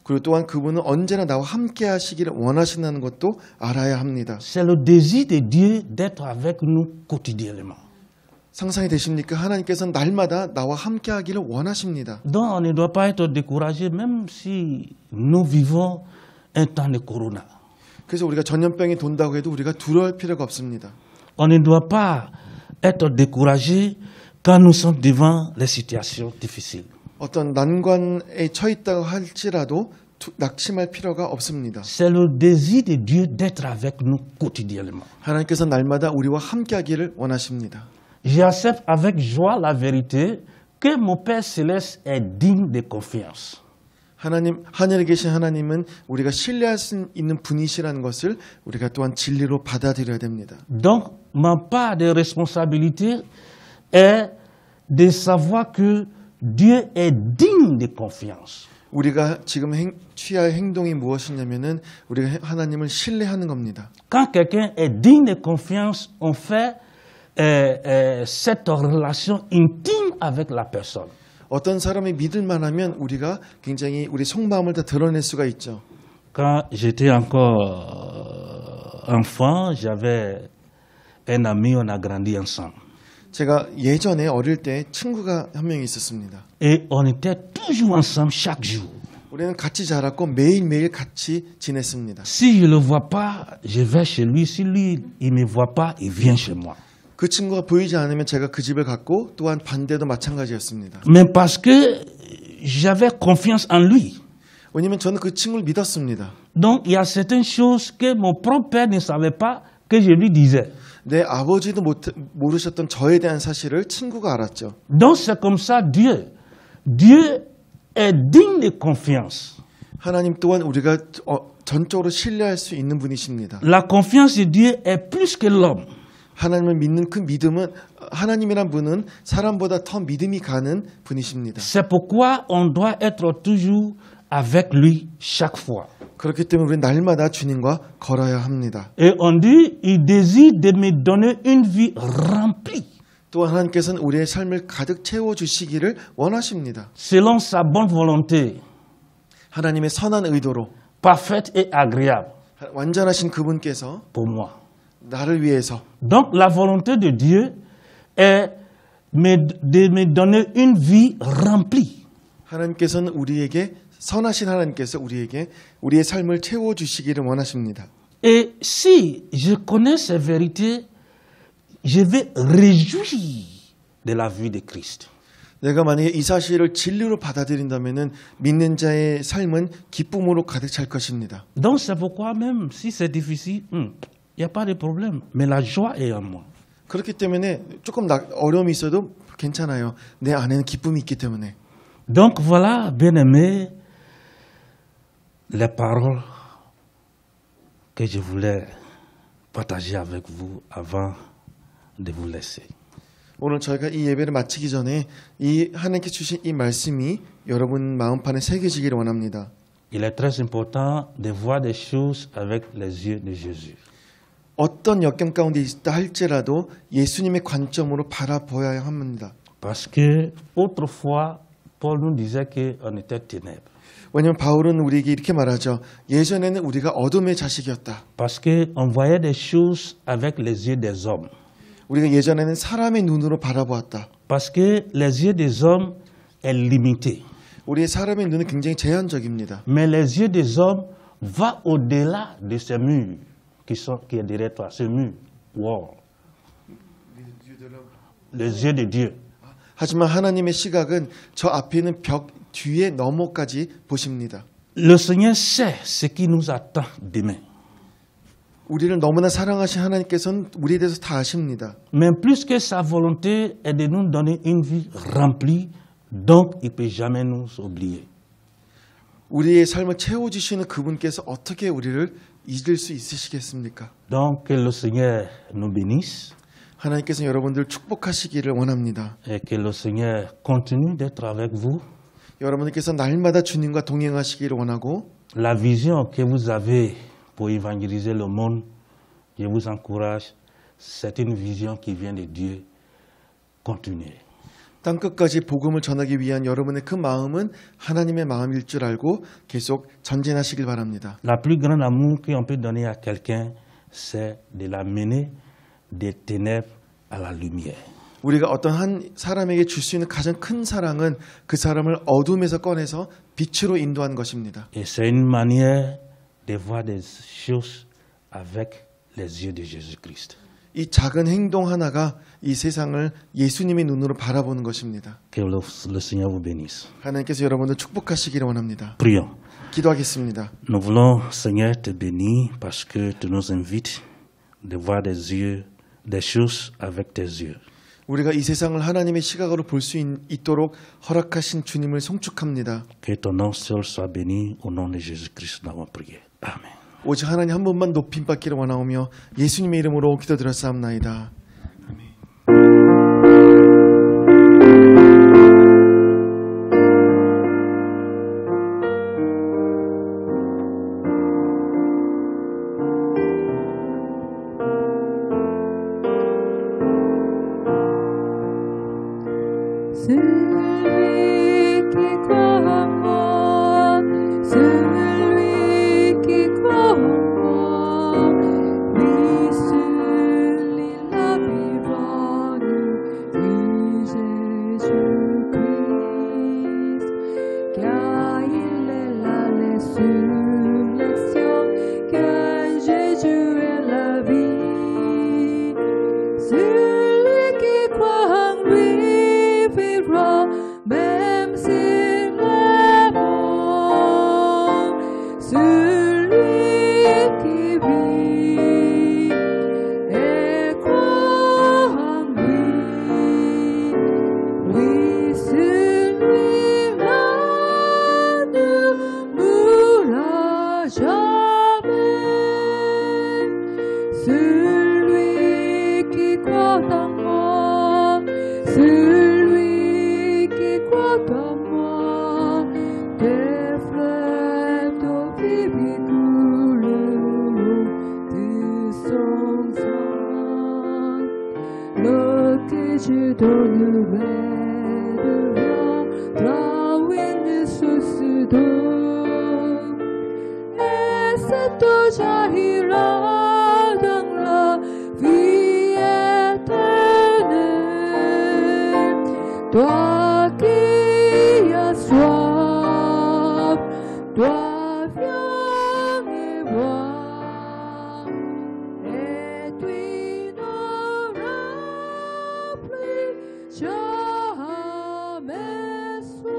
그리고 또한 그분은 언제나 나와 함께 하시기를 원하신다는 것도 알아야 합니다. C'est le désir de Dieu d'être avec nous quotidiennement. 상상이 되십니까? 하나님께서는 날마다 나와 함께 하기를 원하십니다. Donc on ne doit pas être découragé même si nous vivons un temps de corona. 그래서 우리가 전염병이 돈다고 해도 우리가 두려울 필요가 없습니다. On ne doit pas être découragé quand nous sommes devant les situations difficiles. 어떤 난관에 처해 있다고 할지라도 낙심할 필요가 없습니다. C'est le désir de Dieu d'être avec nous quotidiennement. 하나님께서 날마다 우리와 함께하기를 원하십니다. J'accepte avec joie la vérité que mon Père céleste est digne de confiance. 하나님, 하늘에 계신 하나님은 우리가 신뢰할 수 있는 분이시라는 것을 우리가 또한 진리로 받아들여야 됩니다. Donc, ma part de responsabilité est de savoir que Dieu est digne de confiance. 우리가 지금 취할 행동이 무엇이냐면은 우리가 하나님을 신뢰하는 겁니다. Quand quelqu'un est digne de confiance, on fait cette relation intime avec la personne. 어떤 사람이 믿을만하면 우리가 굉장히 우리 속마음을 다 드러낼 수가 있죠. Quand j'étais encore enfant, j'avais un ami, on a grandi ensemble. 제가 예전에 어릴 때 친구가 한 명이 있었습니다. Et on était toujours ensemble chaque jour. 우리는 같이 자랐고 매일매일 같이 지냈습니다. Si je le vois pas, je vais chez lui. Si lui, il me voit pas, il vient chez moi. 그 친구가 보이지 않으면 제가 그 집을 갔고 또한 반대도 마찬가지였습니다. Mais parce que j'avais confiance en lui. 왜냐하면 저는 그 친구를 믿었습니다. Donc, il y a certaines choses que mon propre père ne savait pas que je lui disais. 내 아버지도 모르셨던 저에 대한 사실을 친구가 알았죠. Donc, c'est comme ça, Dieu est digne de confiance. 하나님 또한 우리가 전적으로 신뢰할 수 있는 분이십니다. La confiance de Dieu est plus que l'homme. 하나님을 믿는 그 믿음은 하나님이란 분은 사람보다 더 믿음이 가는 분이십니다. C'est pourquoi on doit être toujours avec lui chaque fois. 그렇기 때문에 우리는 날마다 주님과 걸어야 합니다. Et on dit, il désire de me donner une vie remplie. 또한 하나님께서는 우리의 삶을 가득 채워주시기를 원하십니다. Selon sa bonne volonté, 하나님의 선한 의도로 parfaite et agréable 완전하신 그분께서 pour moi. 나를 위해서 Donc la volonté de Dieu est de me donner une vie remplie. 하나님께서는 우리에게 선하신 하나님께서 우리에게 우리의 삶을 채워주시기를 원하십니다. Et si je connais ces vérités, je vais réjouir de la vie de Christ. 내가 만약에 이 사실을 진리로 받아들인다면은 믿는 자의 삶은 기쁨으로 가득 찰 것입니다. Donc c'est pourquoi même si c'est difficile, il n'y a pas de problème. Mais la joie est en moi. 그렇기 때문에 조금 어려움이 있어도 괜찮아요. 내 안에는 기쁨이 있기 때문에. Donc voilà, bien-aimés, les paroles que je voulais partager avec vous avant de vous laisser. 오늘 저희가 이 예배를 마치기 전에 이 하나님께 주신 이 말씀이 여러분 마음판에 새겨지기를 원합니다. Il est très important de voir des choses avec les yeux de Jésus. 어떤 역경 가운데 있다 할지라도 예수님의 관점으로 바라보아야 합니다. Parce que autrefois, Paul nous disait qu'on était ténèbres. 왜냐하면 바울은 우리에게 이렇게 말하죠. 예전에는 우리가 어둠의 자식이었다. Parce qu'on voyait des choses avec les yeux des hommes. 우리가 예전에는 사람의 눈으로 바라보았다. Parce que les yeux des hommes est limité. 우리의 사람의 눈은 굉장히 제한적입니다. Mais les yeux des hommes vont au-delà de ces murs qui est derrière toi, ce mur. Wow. Les yeux de Dieu. 하지만 하나님의 시각은 저 앞에 있는 벽 뒤에 너머까지 보십니다. Le Seigneur sait ce qui nous attend demain. 우리를 너무나 사랑하신 하나님께서는 우리에 대해서 다 아십니다. Mais plus que sa volonté est de nous donner une vie remplie, donc il ne peut jamais nous oublier. 우리의 삶을 채워주시는 그분께서 어떻게 우리를 잊을 수 있으시겠습니까? Donc que le Seigneur nous bénisse 하나님께서 여러분들 축복하시기를 원합니다. et que le Seigneur continue d'être avec vous. 여러분들께서 날마다 주님과 동행하시기를 원하고 La vision que vous avez pour évangéliser le monde, je vous encourage, c'est une vision qui vient de Dieu. Continuez. 땅끝까지 복음을 전하기 위한 여러분의 그 마음은 하나님의 마음일 줄 알고 계속 전진하시길 바랍니다. La plus grande amour qu'on peut donner à quelqu'un, c'est de l'amener des ténèbres à la lumière. 우리가 어떤 한 사람에게 줄 수 있는 가장 큰 사랑은 그 사람을 어둠에서 꺼내서 빛으로 인도하는 것입니다. Et c'est une manière de voir des choses avec les yeux de Jésus-Christ. 이 작은 행동 하나가 이 세상을 예수님의 눈으로 바라보는 것입니다. Que le Seigneur vous bénisse. 하나님께서 여러분을 축복하시기를 원합니다. Prions. 기도하겠습니다. Nous voulons, Seigneur, te bénir parce que tu nous invites de voir des yeux, des choses avec tes yeux. 우리가 이 세상을 하나님의 시각으로 볼 수 있도록 허락하신 주님을 송축합니다. Que ton nom seul soit béni au nom de Jésus-Christ, nous avons prié. Amen. 오직 하나님 한 분만 높임 받기를 원하오며 예수님의 이름으로 기도드렸사옵나이다. Celui qui croit en moi, celui qui croit en moi, lui seul il la vivra, lui Jésus-Christ, car il est la résurrection, car Jésus est la vie. Celui qui croit en lui vivra, même s'il est mort. Celui qui vit et croit en lui, oui, celui-là ne mourra jamais. Celui qui croit en moi, celui qui croit en moi, des fleuves d'eau vive couleront de son sang. L'eau que je donnerai deviendra une source d'eau, et cette eau jaillira dans la vie éternelle. Toi qui as soif, toi viens et bois, et tu n'auras plus jamais soif.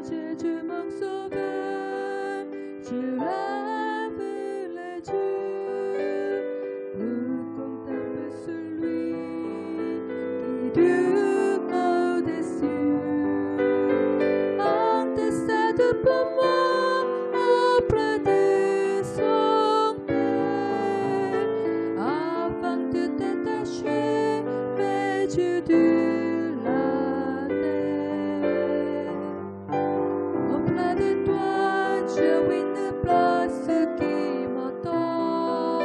Jésus mon sauveur, je lève les yeux pour contempler celui qui demeure au-dessus. Intercède pour moi auprès de son Père, afin de détacher mes yeux de la terre. Auprès de toi, j'ai une place qui m'attend.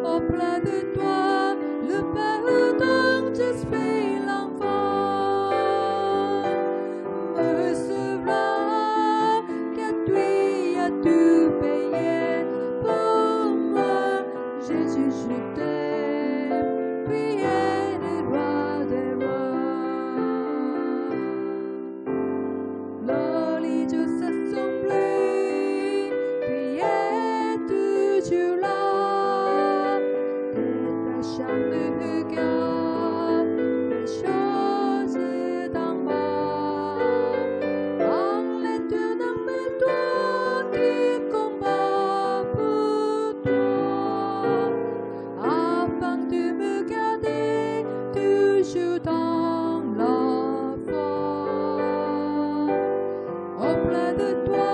Auprès de toi, le pardon t'aimes, lui est le roi des rois. L'origine s'assemblée, lui est toujours là. Et ta charme regarde les choses d'en bas. En l'éternel mais toi qui combats pour toi, afin de me garder toujours dans la foi. Auprès de toi,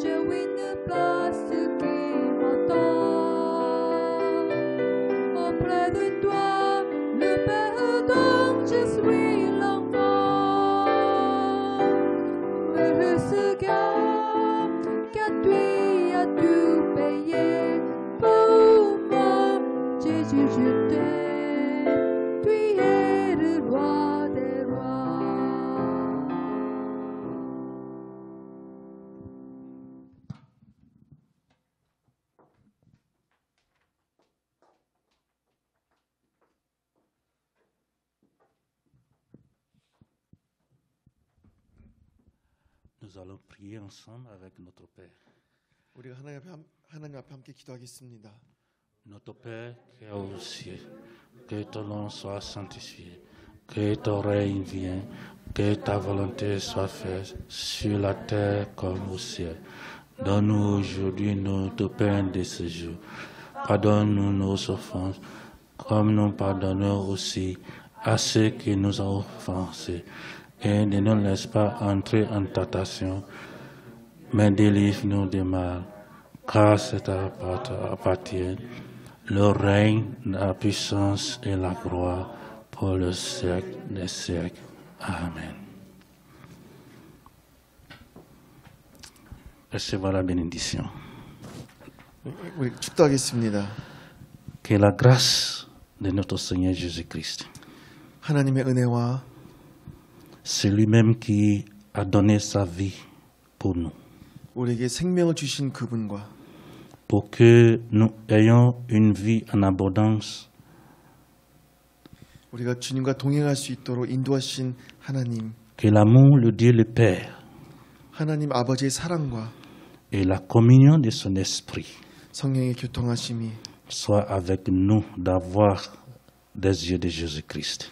j'ai une place qui m'attend. Auprès de toi, le Père dont je suis l'enfant. Heureux ce gars, car tu as tout payé pour moi. Jésus, je t'aime, tu es le roi des rois. Nous allons prier ensemble avec notre Père. 우리가 하나님 앞에 함께 기도하겠습니다. Notre Père qui est aux cieux, que ton nom soit sanctifié, que ton règne vienne, que ta volonté soit faite sur la terre comme au ciel. Donne-nous aujourd'hui notre pain de ce jour. Pardonne-nous nos offenses, comme nous pardonnons aussi à ceux qui nous ont offensés. Et ne nous laisse pas entrer en tentation, mais délivre-nous du mal, car c'est à toi appartient le règne, la puissance et la gloire pour le siècle des siècles. Amen. Recevez la bénédiction. 우리 축도하겠습니다. Que la grâce de notre Seigneur Jésus-Christ, 하나님의 은혜와 c'est lui-même qui a donné sa vie pour nous, 우리에게 생명을 주신 그분과 pour que nous ayons une vie en abondance, 우리가 주님과 동행할 수 있도록 인도하신 하나님, que l'amour de Dieu le Père 하나님 아버지의 사랑과 et la communion de son Esprit 성령의 교통하심이 soient avec nous d'avoir des yeux de Jésus-Christ,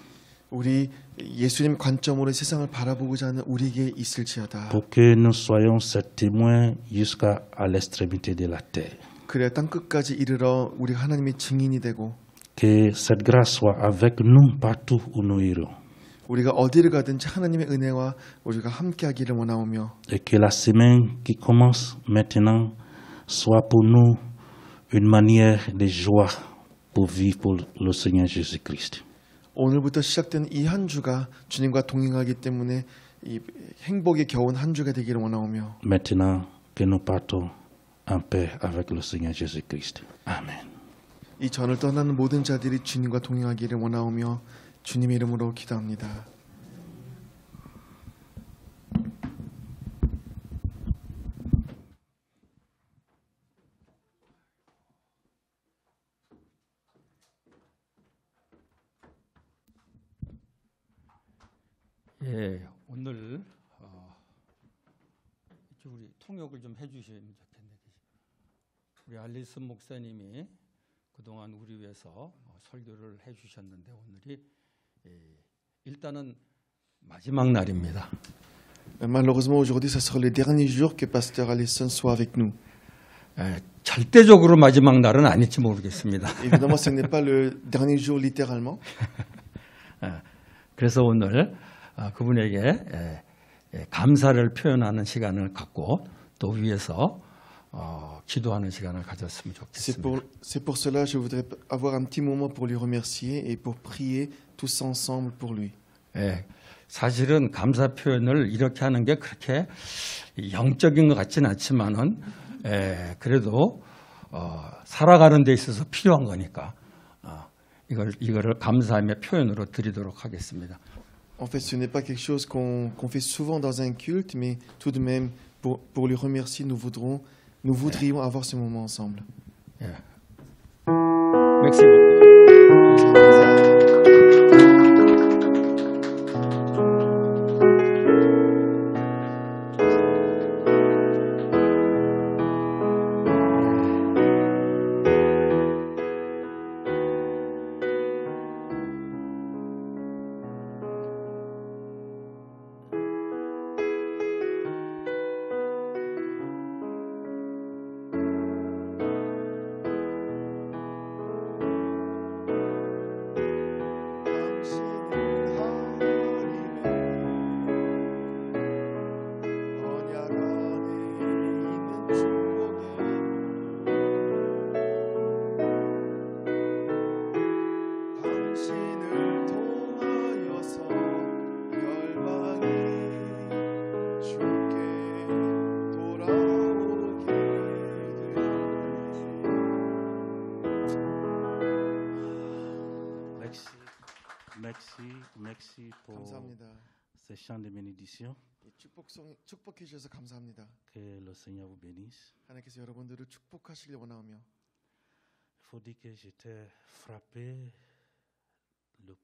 우리 예수님 관점으로 세상을 바라보고자 하는 우리에게 있을지어다. pour que nous soyons ses témoins jusqu'à l'extrémité de la terre. 그래야 땅 끝까지 이르러 우리가 하나님의 증인이 되고 Que cette grâce soit avec nous partout où nous irons. 우리가 어디를 가든지 하나님의 은혜와 우리가 함께하기를 원하오며 Et que la semaine qui commence maintenant soit pour nous une manière de joie pour vivre pour le Seigneur Jésus-Christ. 오늘부터 시작된 이 한 주가 주님과 동행하기 때문에 이 행복에 겨운 한 주가 되기를 원하오며 Maintenant que nous partons en paix avec le Seigneur Jésus-Christ. Amen. 이 전을 떠나는 모든 자들이 주님과 동행하기를 원하오며 주님의 이름으로 기도합니다. 예, 오늘 우리 통역을 좀 해주시면 좋겠네요. 우리 알리슨 목사님이 그동안 우리 위해서 설교를 해주셨는데 오늘이 일단은 마지막 날입니다. Malheureusement aujourd'hui ça sera le dernier jour que pasteur Allison soit avec nous. 절대적으로 마지막 날은 아닐지 모르겠습니다. Évidemment ce n'est pas le dernier jour littéralement. 그래서 오늘 그분에게 감사를 표현하는 시간을 갖고 또 위해서 기도하는 시간을 가졌으면 좋겠습니다. C'est pour cela je voudrais avoir un petit moment pour lui remercier et pour prier tous ensemble pour lui. 사실은 감사 표현을 이렇게 하는 게 그렇게 영적인 것 같지는 않지만은 그래도 살아가는 데 있어서 필요한 거니까 이거를 감사함의 표현으로 드리도록 하겠습니다. En fait, ce n'est pas quelque chose qu'on fait souvent dans un culte, mais tout de même, pour lui remercier, nous voudrions avoir ce moment ensemble. 맥시 beaucoup. Merci pour 감사합니다. ces chants de bénédiction. 이 축복해 주셔서 감사합니다. Que le Seigneur vous bénisse. 하나님께서 여러분들을 축복하시길 원하오며 Il faut dire que j'étais frappé le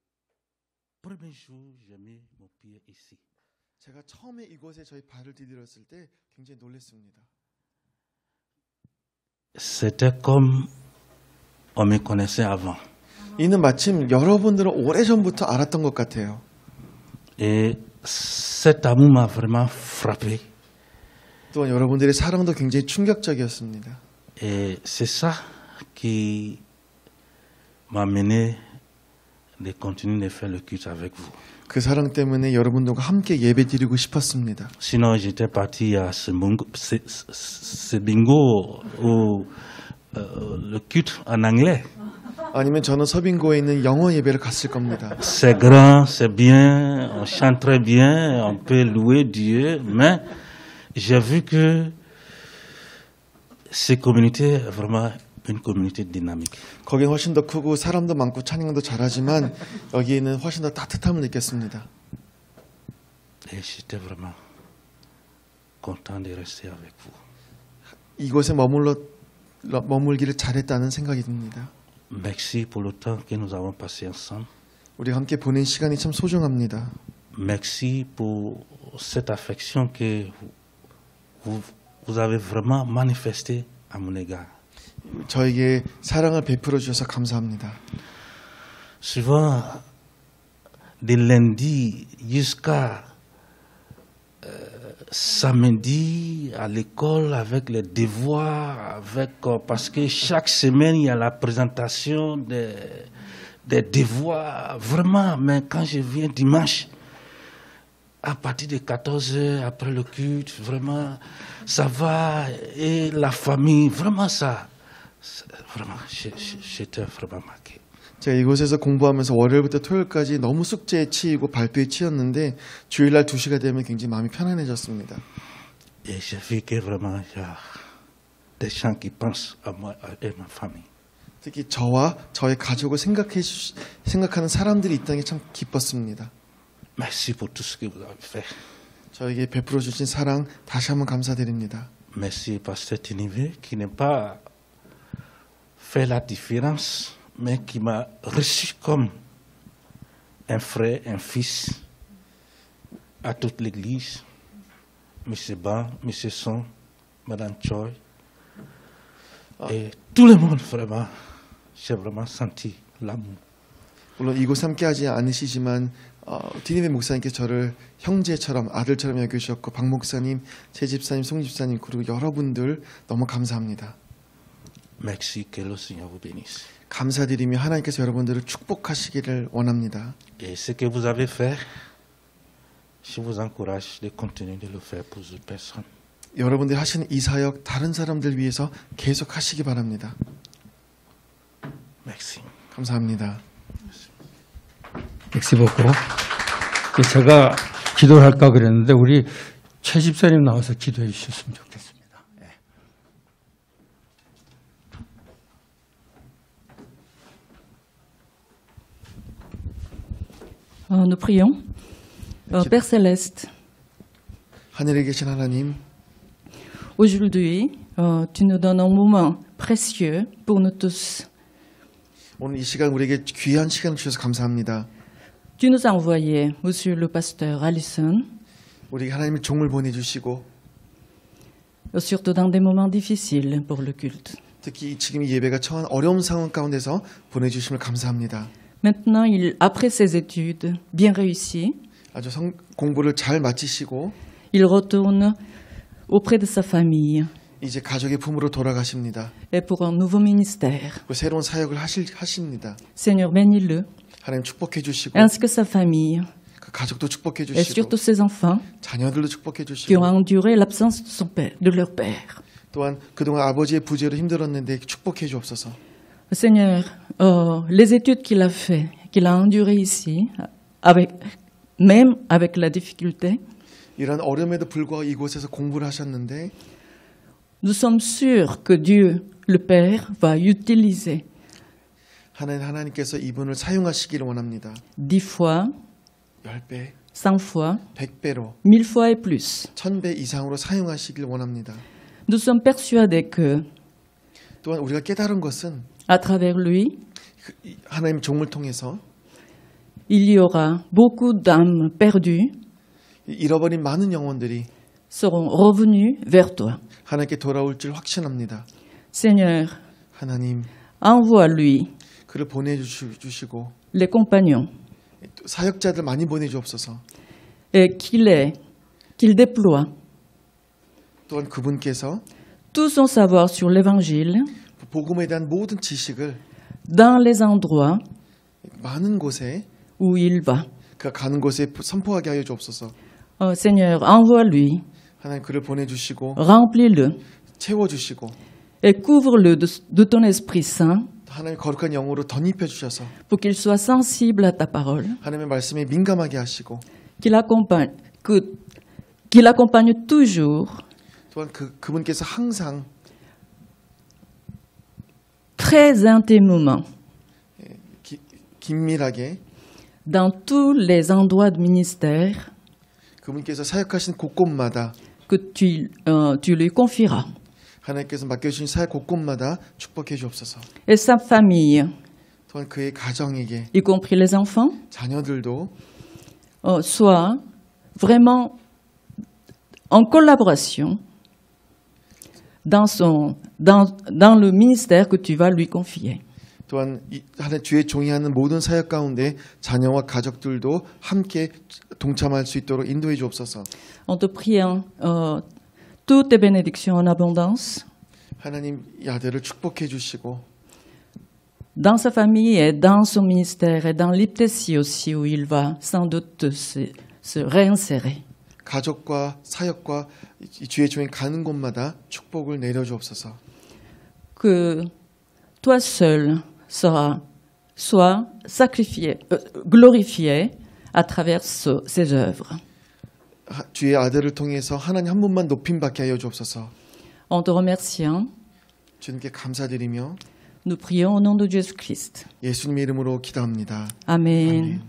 premier jour j'ai mis mon pied ici. 제가 처음에 이곳에 저희 발을 디딜었을 때 굉장히 놀랐습니다. C'était comme on me connaissait avant. 이는 마침 여러분들은 오래전부터 알았던 것 같아요. Et cet amour m'a vraiment frappé. 또한 여러분들의 사랑도 굉장히 충격적이었습니다. Et c'est ça qui m'a mené de continuer de faire le culte avec vous. 그 사랑 때문에 여러분들과 함께 예배드리고 싶었습니다. Sinon, j'étais parti à ce bingo ou le culte en anglais. 아니면 저는 서빙고에 있는 영어 예배를 갔을 겁니다. C'est grand, c'est bien, on chante très bien, on peut louer Dieu, mais j'ai vu que ces communautés est vraiment une communauté dynamique. 거긴 훨씬 더 크고 사람도 많고 찬양도 잘하지만 여기에는 훨씬 더 따뜻함을 느꼈습니다. Et j'étais vraiment content de rester avec vous. 이곳에 머물기를 잘했다는 생각이 듭니다. Merci pour le temps que nous avons passé ensemble. 우리가 함께 보낸 시간이 참 소중합니다. Merci pour cette affection que vous avez vraiment manifestée à mon égard. 저에게 사랑을 베풀어 주셔서 감사합니다. Souvent, de lundi jusqu'à samedi à l'école avec les devoirs, parce que chaque semaine il y a la présentation des devoirs, vraiment, mais quand je viens dimanche, à partir de 14h après le culte, vraiment, ça va, et la famille, vraiment ça, vraiment, j'étais vraiment marqué. 제가 이곳에서 공부하면서 월요일부터 토요일까지 너무 숙제에 치이고 발표에 치였는데 주일날 2시가 되면 굉장히 마음이 편안해졌습니다. Et j'ai vu que vraiment il y a des gens qui pensent à moi et ma famille. 특히 저와 저의 가족을 생각하는 사람들이 있다는 게 참 기뻤습니다. Merci pour tout ce que vous avez fait. 저에게 베풀어 주신 사랑 다시 한번 감사드립니다. Merci Pasteur Tinivé qui n'est pas fait la différence, mais qui m'a reçu comme un frère, un fils à toute l'Église. Monsieur Ban, Monsieur Son, Madame Choi, et tout le monde vraiment, j'ai vraiment senti l'amour. 물론 이곳 함께하지 않으시지만 디니베 목사님께서 저를 형제처럼 아들처럼 여겨주셨고 박 목사님, 제 집사님, 송 집사님 그리고 여러분들 너무 감사합니다. Merci, que le Seigneur vous bénisse. 감사드리며 하나님께서 여러분들을 축복하시기를 원합니다. Et ce que vous avez fait, je vous encourage de continuer de le faire pour d'autres personnes. 여러분들이 하시는 이 사역 다른 사람들 위해서 계속 하시기 바랍니다. Merci. 감사합니다. 맥시 beaucoup. 제가 기도를 할까 그랬는데 우리 최 집사님 나와서 기도해 주셨으면 좋겠습니다. Nous prions. Père Céleste, 하늘에 계신 하나님, aujourd'hui, tu nous donnes un moment précieux pour nous tous. 오늘 이 시간 우리에게 귀한 시간을 주셔서 감사합니다. Tu nous as envoyé, Monsieur le pasteur Allison, 우리 하나님의 종을 보내주시고 surtout dans des moments difficiles pour le culte. 특히 지금 이 예배가 처한 어려운 상황 가운데서 보내주심을 감사합니다. Maintenant, après ses études bien réussies, 아주 공부를 잘 마치시고 il retourne auprès de sa famille 이제 가족의 품으로 돌아가십니다. et pour un nouveau ministère. 그 새로운 사역을 하십니다. Seigneur, bénis-le, 하나님 축복해 주시고 ainsi que sa famille 그 가족도 축복해 et 주시고 surtout ses enfants 자녀들도 축복해 qui ont 주시고 enduré l'absence de son père, de leur père. 또한 그동안 아버지의 부재로 힘들었는데 축복해 주옵소서. Seigneur, les études qu'il a endurées ici, même avec la difficulté, 이런 어려움에도 불구하고 이곳에서 공부를 하셨는데 nous sommes sûrs que Dieu, le Père, va utiliser 하나님께서 이분을 사용하시기를 원합니다. 10 fois, 10배, 100 fois, 100배로, 1000 fois et plus. 1000배 이상으로 사용하시길 원합니다. Nous sommes persuadés que, 또한 우리가 깨달은 것은 à travers lui, 하나님 종을 통해서 il y aura beaucoup d'âmes perdues 잃어버린 많은 영혼들이 seront revenues vers toi. 하나님께 돌아올 줄 확신합니다. Seigneur, 하나님 envoie-lui 그를 보내주시고 les compagnons 사역자들 많이 보내주옵소서. et qu'il déploie 또한 그분께서 tout son savoir sur l'Évangile 복음에 대한 모든 지식을 dans les endroits 많은 곳에 où il va. 그가 가는 곳에 선포하게 하여 주옵소서. Seigneur, envoie-lui, 하나님 그를 보내주시고 remplis-le 채워주시고 et couvre-le de ton Esprit Saint 하나님 거룩한 영으로 덧입혀 주셔서 pour qu'il soit sensible à ta parole, 하나님의 말씀에 민감하게 하시고 qu'il accompagne toujours, 또한 그분께서 항상 très intimement, 긴밀하게 dans tous les endroits de ministère 그분께서 사역하신 곳곳마다 que tu lui confieras. 하나님께서 맡겨주신 사역 곳곳마다 축복해 주옵소서. Et sa famille, 또한 그의 가정에게 y compris les enfants, 자녀들도 soit vraiment en collaboration dans le ministère que tu vas lui confier. 또한 하나님 주의 종이 하는 모든 사역 가운데 자녀와 가족들도 함께 동참할 수 있도록 인도해 주옵소서. En te priant toutes tes bénédictions en abondance 하나님 이 아들을 축복해 주시고 dans sa famille et dans son ministère et dans l'Iptésie aussi où il va sans doute se réinsérer. 가족과 사역과 이 주의 종이 가는 곳마다 축복을 내려 주옵소서. Que toi seul sois sacrifié, glorifié à travers ses œuvres. 주의 아들을 통해서 하나님 한 분만 높임 받게 하여 주옵소서. En te remerciant, 주님께 감사드리며 nous prions au nom de Jésus-Christ. 예수님의 이름으로 기도합니다. Amen.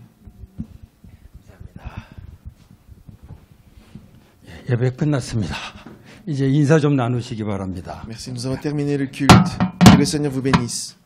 예배 끝났습니다. 이제 인사 좀 나누시기 바랍니다. Merci, nous avons terminé le culte. Que le Seigneur vous bénisse.